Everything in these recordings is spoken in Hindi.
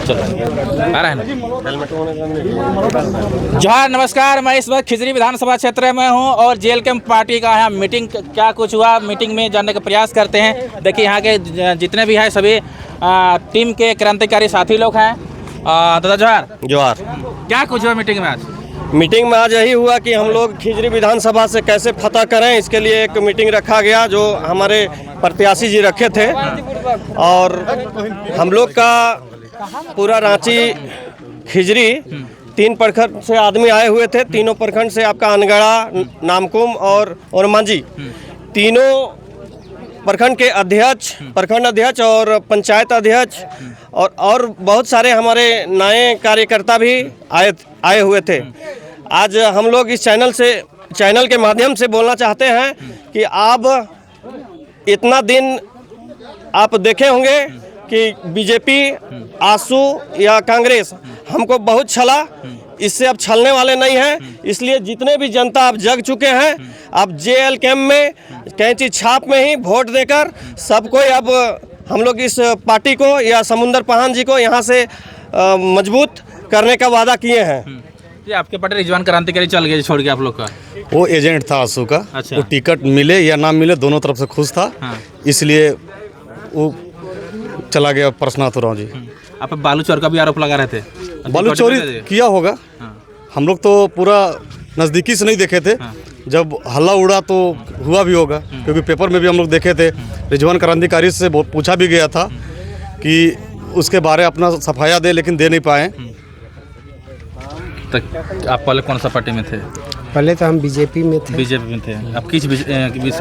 चल आ रहा है ना। जोहार, नमस्कार। मैं इस वक्त खिजरी विधानसभा क्षेत्र में हूं और जेएलके पार्टी का यहाँ मीटिंग क्या कुछ हुआ, मीटिंग में जानने का प्रयास करते हैं। देखिए यहाँ के जितने भी हैं सभी टीम के क्रांतिकारी साथी लोग हैं। दादा जोहार। जोहार। क्या कुछ हुआ मीटिंग में आज? मीटिंग में आज यही हुआ कि हम लोग खिजरी विधानसभा से कैसे फतह करें, इसके लिए एक मीटिंग रखा गया जो हमारे प्रत्याशी जी रखे थे। और हम लोग का पूरा रांची खिजरी 3 प्रखंड से आदमी आए हुए थे। तीनों प्रखंड से आपका अनगढ़ा, नामकुम और मांझी, तीनों प्रखंड के अध्यक्ष, प्रखंड अध्यक्ष और पंचायत अध्यक्ष और बहुत सारे हमारे नए कार्यकर्ता भी आए हुए थे। आज हम लोग इस चैनल के माध्यम से बोलना चाहते हैं कि आप इतना दिन आप देखे होंगे कि बीजेपी, आसू या कांग्रेस हमको बहुत छला, इससे अब छलने वाले नहीं हैं। इसलिए जितने भी जनता आप जग चुके हैं, आप जेएलके में कैंची छाप में ही वोट देकर सबको अब हम लोग इस पार्टी को या समुंदर पहान जी को यहाँ से मजबूत करने का वादा किए हैं। ये आपके पार्टी रिजवान क्रांतिकारी चल गए छोड़ के आप लोग का? वो एजेंट था आंसू का। अच्छा। वो टिकट मिले या ना मिले दोनों तरफ से खुश था। हाँ। इसलिए वो चला गया परसनाथुराव जी। आप बालू चोर का भी आरोप लगा रहे थे। बालू चोरी किया होगा। हाँ। हम लोग तो पूरा नज़दीकी से नहीं देखे थे। हाँ। जब हल्ला उड़ा तो हुआ भी होगा, क्योंकि पेपर में भी हम लोग देखे थे। रिजवान क्रांतिकारी से पूछा भी गया था कि उसके बारे अपना सफाया दे, लेकिन दे नहीं पाए। तो आप पहले कौन सा पार्टी में थे? पहले तो हम बीजेपी में थे। बीजेपी में थे। अब किस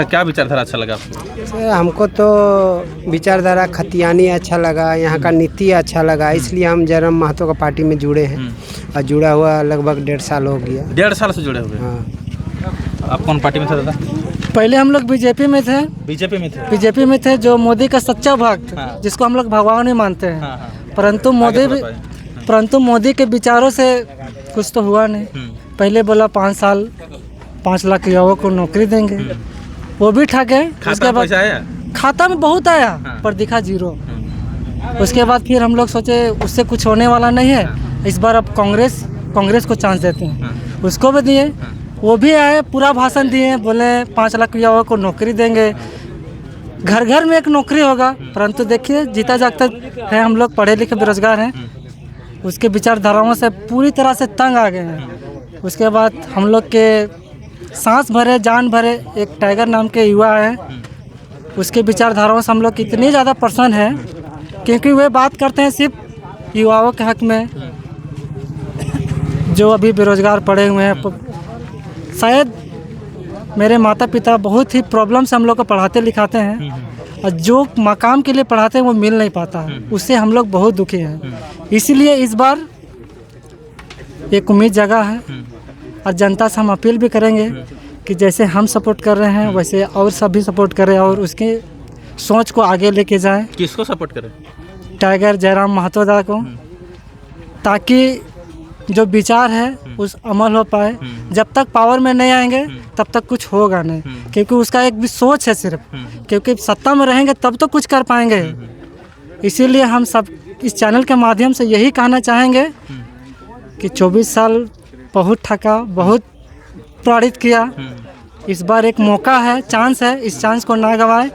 क्या विचारधारा अच्छा लगा आपको? सर, हमको तो विचारधारा खतियानी अच्छा लगा, यहाँ का नीति अच्छा लगा, इसलिए हम जयराम महतो का पार्टी में जुड़े हैं। और जुड़ा हुआ लगभग 1.5 साल हो गया। 1.5 साल से जुड़े हुए? हाँ। आप कौन पार्टी में थे दादा? पहले हम लोग बीजेपी में थे। बीजेपी में थे? बीजेपी में थे, जो मोदी का सच्चा भक्त, हाँ। जिसको हम लोग भगवान ही मानते हैं। हाँ, हाँ। परंतु मोदी के विचारों से कुछ तो हुआ नहीं। पहले बोला 5 साल 5 लाख युवाओं को नौकरी देंगे, वो भी ठगे। उसके बाद पैसा आया? खाता में बहुत आया। हाँ। पर दिखा 0। उसके बाद फिर हम लोग सोचे उससे कुछ होने वाला नहीं है, इस बार अब कांग्रेस को चांस देते हैं। उसको भी दिए, वो भी आए, पूरा भाषण दिए, बोले 5 लाख युवाओं को नौकरी देंगे, घर घर में एक नौकरी होगा। परंतु देखिए जीता जागता है, हम लोग पढ़े लिखे बेरोजगार हैं, उसके विचारधाराओं से पूरी तरह से तंग आ गए हैं। उसके बाद हम लोग के सांस भरे जान भरे एक टाइगर नाम के युवा है, उसके विचारधाराओं से हम लोग इतनी ज़्यादा परेशान हैं, क्योंकि वे बात करते हैं सिर्फ युवाओं के हक में, जो अभी बेरोजगार पड़े हुए हैं। शायद मेरे माता पिता बहुत ही प्रॉब्लम से हम लोग को पढ़ाते लिखाते हैं, और जो मकाम के लिए पढ़ाते हैं वो मिल नहीं पाता है, उससे हम लोग बहुत दुखी हैं। इसीलिए इस बार एक उम्मीद जगह है, और जनता से हम अपील भी करेंगे कि जैसे हम सपोर्ट कर रहे हैं वैसे और सभी सपोर्ट करें और उसके सोच को आगे लेके जाएं। किसको सपोर्ट करें? टाइगर जयराम महतो दा को, ताकि जो विचार है उस अमल हो पाए। जब तक पावर में नहीं आएंगे तब तक कुछ होगा नहीं, क्योंकि उसका एक भी सोच है सिर्फ, क्योंकि सत्ता में रहेंगे तब तो कुछ कर पाएंगे। इसीलिए हम सब इस चैनल के माध्यम से यही कहना चाहेंगे कि 24 साल बहुत ठका, बहुत प्रेरित किया। इस बार एक मौका है, चांस है, इस चांस को ना गंवाएं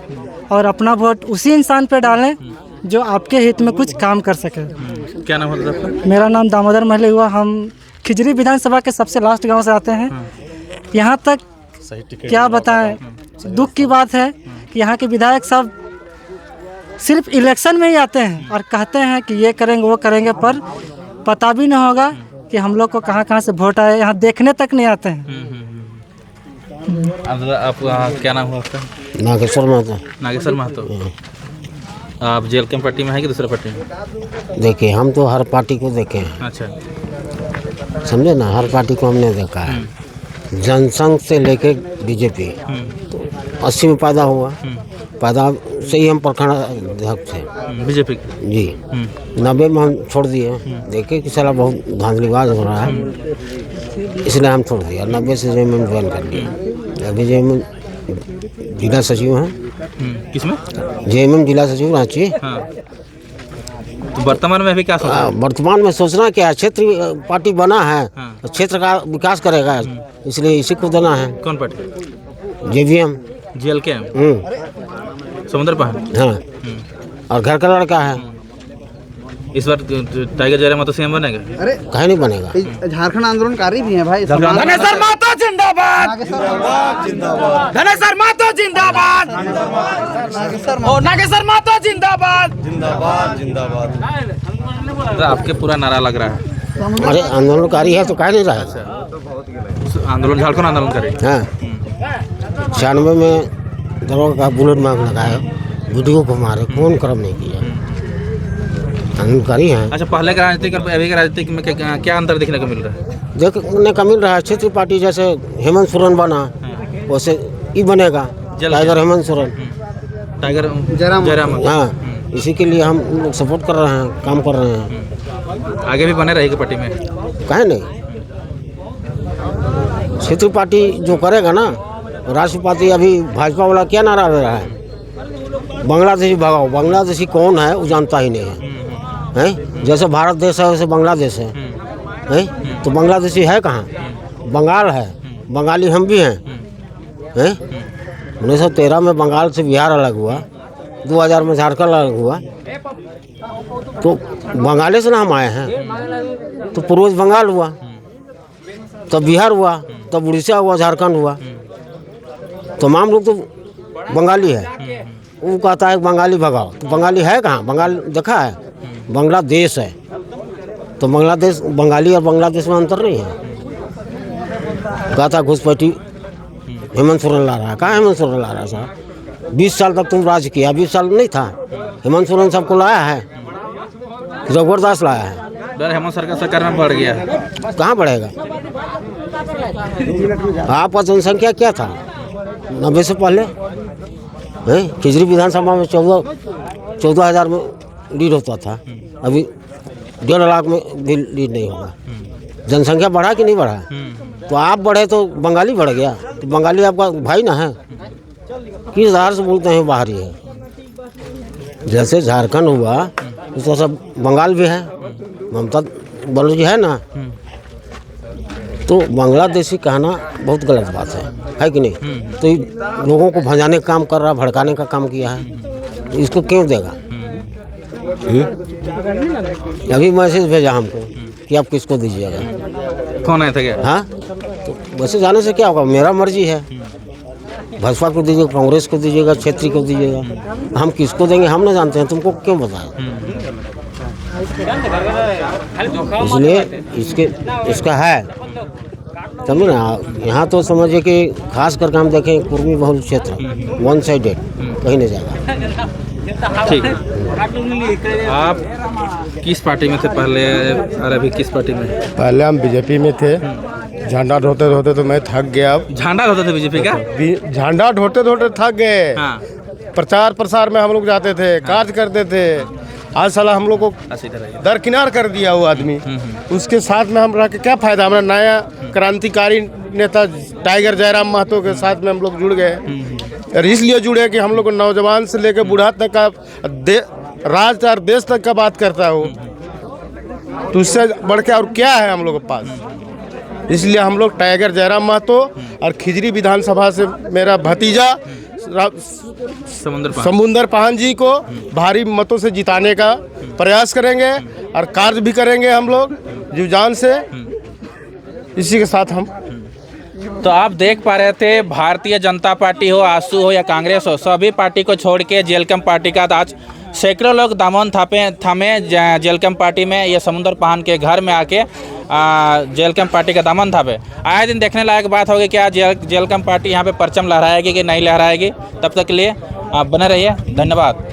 और अपना वोट उसी इंसान पे डालें जो आपके हित में कुछ काम कर सके। क्या नाम है आपका? मेरा नाम दामोदर महले हुआ। हम खिजरी विधानसभा के सबसे लास्ट गांव से आते हैं। यहाँ तक क्या बताएं, दुख की बात है कि यहाँ के विधायक सब सिर्फ इलेक्शन में ही आते हैं और कहते हैं कि ये करेंगे वो करेंगे, पर पता भी नहीं होगा कि हम लोग को कहाँ कहाँ से वोट आए, यहाँ देखने तक नहीं आते हैं। आप क्या नाम हुआ आपका? नागेश्वर महतो। नागेश्वर महतो। आप जेएलके पार्टी में हैं कि दूसरे पार्टी में? देखिए, हम तो हर पार्टी को देखे हैं। अच्छा। समझे ना, हर पार्टी को हमने देखा है। जनसंघ से लेके बीजेपी तो 80 में पैदा हुआ, पैदा से ही हम प्रखंड अध्यक्ष थे बीजेपी जी। 90 में हम छोड़ दिए, देखे कि साला बहुत धांधलीबाज हो रहा है, इसलिए हम छोड़ दिया। 90 से जेएमएम ज्वाइन कर लिया। अभी जेएमएम जिला सचिव हैं। किसमें? जेएमएम जिला सचिव रांची। हाँ। तो वर्तमान में अभी क्या सोच रहे हैं? वर्तमान में सोचना क्या है, क्षेत्रीय पार्टी बना है, हाँ। क्षेत्र का विकास करेगा, इसलिए इसी को देना है। कौन पार्टी? जेवीएम। JLK समुद्र पहाड़। हाँ, और घर का लड़का है। इस बार टाइगर जयराम तो CM बनेगा? अरे कहीं नहीं बनेगा। झारखंड आंदोलनकारी भी हैं भाई। धनेश्वर महतो जिंदाबाद, धनेश्वर महतो जिंदाबाद, और नागेश्वर महतो जिंदाबाद। तो आपके पूरा नारा लग रहा है। अरे आंदोलनकारी है तो कह नहीं रहा है। आंदोलन, झारखंड आंदोलन करे। हाँ, 96 में दरोगा का बुलेट मार्क लगाया, वीडियो को मारे, कौन कर्म नहीं किया। आंदोलनकारी हैं। अच्छा, पहले के राजनीतिक और अभी के राजनीतिक में क्या अंतर देखने को मिल रहा है? देखने का मिल रहा है, क्षेत्रीय पार्टी जैसे हेमंत सोरेन बना वैसे ही बनेगा, टाइगर हेमंत सोरेन, टाइगर जयराम। हाँ, इसी के लिए हम लोग सपोर्ट कर रहे हैं, काम कर रहे हैं। आगे भी बने रहेगी पार्टी में? कहे नहीं, क्षेत्रीय पार्टी जो करेगा ना, राष्ट्रीय पार्टी अभी भाजपा वाला क्या नारा दे रहा है, बांग्लादेशी भगाओ। बांग्लादेशी कौन है वो जानता ही नहीं है, हैं? जैसे भारत देश है वैसे बांग्लादेश है, हैं? तो बांग्लादेशी है कहाँ? बंगाल है, बंगाली हम भी हैं, हैं? 1913 में बंगाल से बिहार अलग हुआ, 2000 में झारखंड अलग हुआ, तो बंगाली से ना हम आए हैं। तो पूर्वज बंगाल हुआ, तब बिहार हुआ, तब उड़ीसा हुआ, झारखंड हुआ, तमाम लोग तो बंगाली है। वो कहता है बंगाली भगाओ, तो बंगाली है कहाँ? बंगाल देखा है, बांग्लादेश है। तो बांग्लादेश, बंगाली और बांग्लादेश में अंतर नहीं है। कहता घुसपैठी हेमंत सोरेन ला रहा है। कहाँ हेमंत सोरेन ला रहा है साहब? 20 साल तक तुम राज किया, 20 साल नहीं था। हेमंत सोरेन सबको लाया है, जबरदस्त लाया है। डर हेमंत सरकार में बढ़ गया है। कहाँ बढ़ेगा? आपका जनसंख्या क्या था 90 से पहले? खिजरी विधानसभा में 14,000 में लीड होता था, अभी 1.5 लाख में भी लीड नहीं होगा। जनसंख्या बढ़ा कि नहीं बढ़ा? तो आप बढ़े तो बंगाली बढ़ गया, तो बंगाली आपका भाई ना है। किस आधार से बोलते हैं बाहरी है? जैसे झारखंड हुआ तो सब बंगाल भी है, ममता बनर्जी है ना, तो बांग्लादेशी कहना बहुत गलत बात है कि नहीं? तो लोगों को भजाने का काम कर रहा, भड़काने का काम किया है, तो इसको क्यों देगा? अभी मैसेज भेजा हमको कि आप किसको दीजिएगा। कौन आया था क्या? हाँ, तो वैसे जाने से क्या होगा? मेरा मर्जी है, भाजपा को दीजिएगा, कांग्रेस को दीजिएगा, क्षेत्रीय को दीजिएगा, हम किसको देंगे हम ना जानते हैं, तुमको क्यों बताएं? इसलिए इसका है, समझे ना। यहाँ तो समझिए कि खास करके हम देखें कुर्मी बहुल क्षेत्र, 1 साइडेड, कहीं नहीं जाएगा। ठीक। आप किस पार्टी में थे पहले और अभी किस पार्टी में? पहले हम बीजेपी में थे, झंडा ढोते ढोते तो मैं थक गया। अब झंडा ढोते थे बीजेपी का? झंडा ढोते ढोते थक गए। हाँ। प्रचार प्रसार में हम लोग जाते थे, कार्य करते थे। आज साला हम लोग को दरकिनार कर दिया वो आदमी। उसके साथ में हम रह के क्या फायदा? हमारा नया क्रांतिकारी नेता टाइगर जयराम महतो के साथ में हम लोग जुड़ गए, और इसलिए जुड़े कि हम लोग को नौजवान से लेकर बूढ़ा तक का राज और देश तक का बात करता है वो, तो उससे बढ़ के और क्या है हम लोग के पास? इसलिए हम लोग टाइगर जयराम महतो और खिजरी विधानसभा से मेरा भतीजा समुंदर पाहन जी को भारी मतों से जिताने का प्रयास करेंगे और कार्य भी करेंगे हम लोग जीव जान से। इसी के साथ हम तो आप देख पा रहे थे, भारतीय जनता पार्टी हो, आसू हो या कांग्रेस हो, सभी पार्टी को छोड़ के जेलकम पार्टी का आज सैकड़ों लोग दामन थामे जेलकम पार्टी में। ये समुंदर पाहन के घर में आके जेलकम पार्टी का दामन थामे। आए दिन देखने लायक बात होगी क्या जेलकम पार्टी यहाँ पे परचम लहराएगी कि नहीं लहराएगी। तब तक के लिए आप बने रहिए, धन्यवाद।